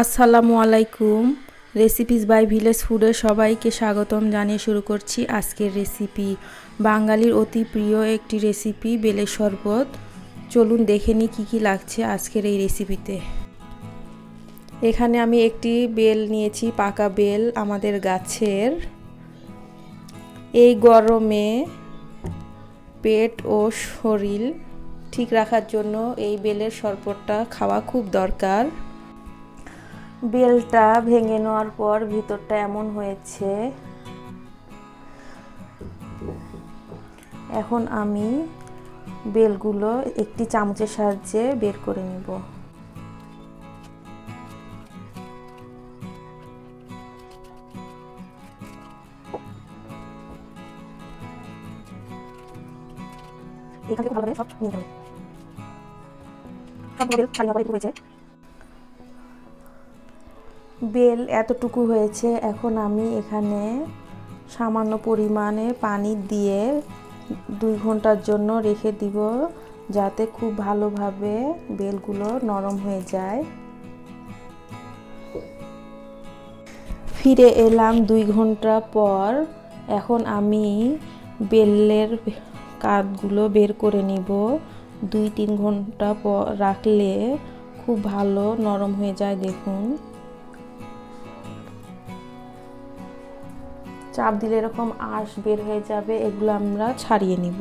আসসালামু আলাইকুম। Recipes by village ফুডে সবাইকে স্বাগতম জানিয়ে শুরু করছি আজকের রেসিপি। বাঙালির অতি প্রিয় একটি রেসিপি বেলের শরবত। চলুন দেখে নিই কী কী লাগছে আজকের এই রেসিপিতে। এখানে আমি একটি বেল নিয়েছি, পাকা বেল আমাদের গাছের। এই গরমে পেট ও শরীর ঠিক রাখার জন্য এই বেলের শরবতটা খাওয়া খুব দরকার। বেলটা ভেঙে নেওয়ার পর ভিতরটা এমন হয়েছে। এখন আমি বেলগুলো একটি চামচের সাহায্যে বের করে নেব। এখানে ভালোভাবে সব নিয়ে যাবে। সব বেল ছাড়িয়ে পরে হয়েছে। বেল এতটুকু হয়েছে। এখন আমি এখানে সামান্য পরিমাণে পানি দিয়ে 2 ঘন্টার জন্য রেখে দিব, যাতে খুব ভালোভাবে বেলগুলো নরম হয়ে যায়। ফিরে এলাম 2 ঘন্টা পর। এখন আমি বেলের কাঠগুলো বের করে নিব। 2-3 ঘন্টা পর রাখলে খুব ভালো নরম হয়ে যায়। দেখুন, চাপ দিলে এরকম আঁশ বের হয়ে যাবে। এগুলো আমরা ছাড়িয়ে নিব।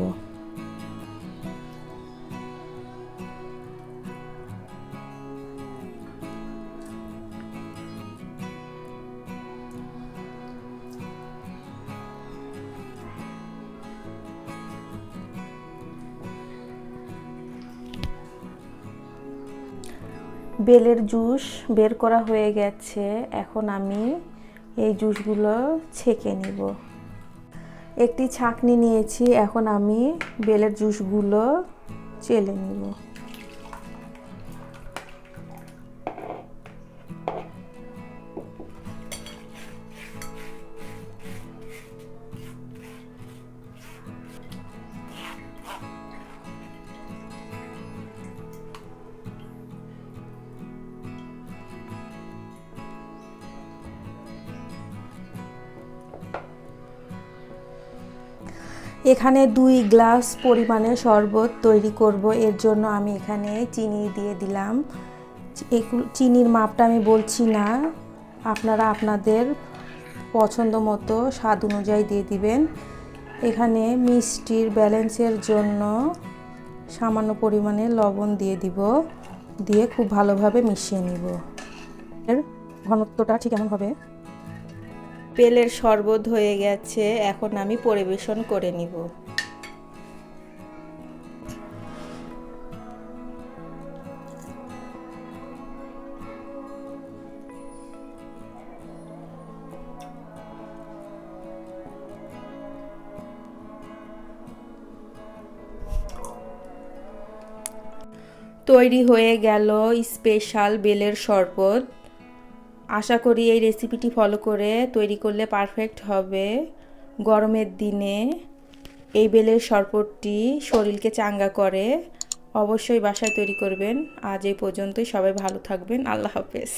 বেলের জুস বের করা হয়ে গেছে। এখন আমি এই জুসগুলো ছেঁকে নিব। একটি ছাঁকনি নিয়েছি। এখন আমি বেলের জুসগুলো চেলে নিব। এখানে 2 গ্লাস পরিমাণে শরবত তৈরি করব। এর জন্য আমি এখানে চিনি দিয়ে দিলাম। চিনির মাপটা আমি বলছি না, আপনারা আপনাদের পছন্দ মতো স্বাদ অনুযায়ী দিয়ে দিবেন। এখানে মিষ্টির ব্যালেন্সের জন্য সামান্য পরিমাণে লবণ দিয়ে দিব। দিয়ে খুব ভালোভাবে মিশিয়ে নিব। এর ঘনত্বটা ঠিক এমন হবে। বেলের শরবত হয়ে গেছে। এখন আমি পরিবেশন করে নিব। তৈরি হয়ে গেল স্পেশাল বেলের শরবত। আশা করি এই রেসিপিটি ফলো করে তৈরি করলে পারফেক্ট হবে। গরমের দিনে এই বেলের শরবতটি শরীরকে চাঙ্গা করে। অবশ্যই বাসায় তৈরি করবেন। আজ এই পর্যন্তই। সবাই ভালো থাকবেন। আল্লাহ হাফেজ।